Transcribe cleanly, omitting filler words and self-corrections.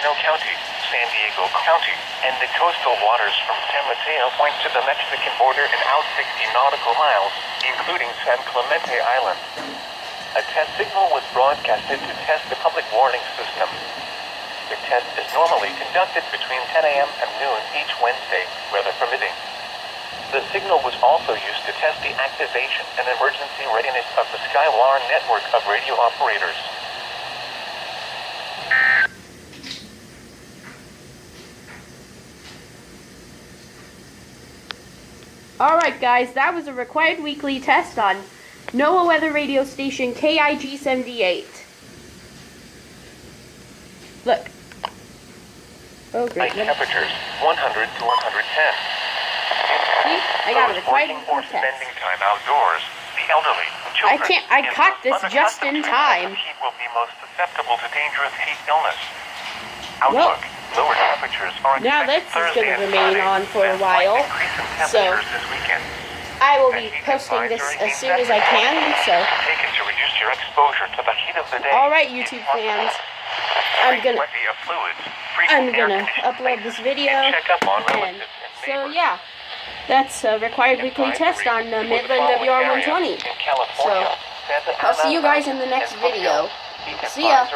Bernardino County, San Diego County, and the coastal waters from San Mateo Point to the Mexican border and out 60 nautical miles, including San Clemente Island. A test signal was broadcasted to test the public warning system. The test is normally conducted between 10 a.m. and noon each Wednesday, weather permitting. The signal was also used to test the activation and emergency readiness of the Skywar network of radio operators. Alright guys, that was a required weekly test on NOAA weather radio station KIG 78. Look. Oh great. High temperatures, 100 to 110. See? I got a required or weekly test. spending time outdoors, the elderly, children, I caught this just in time. Heat will be most susceptible to dangerous heat illness. Outlook, lower temperatures are expected Now this is Thursday going to and remain Friday, on for a and while, slight increase in so temperatures this weekend. I will be posting this as soon as I can, so Taken to reduce your exposure to the heat of the day. alright YouTube fans, I'm gonna upload this video, and so yeah, that's a required weekly test on Midland NWR 120, so I'll see you guys in the next video. See ya.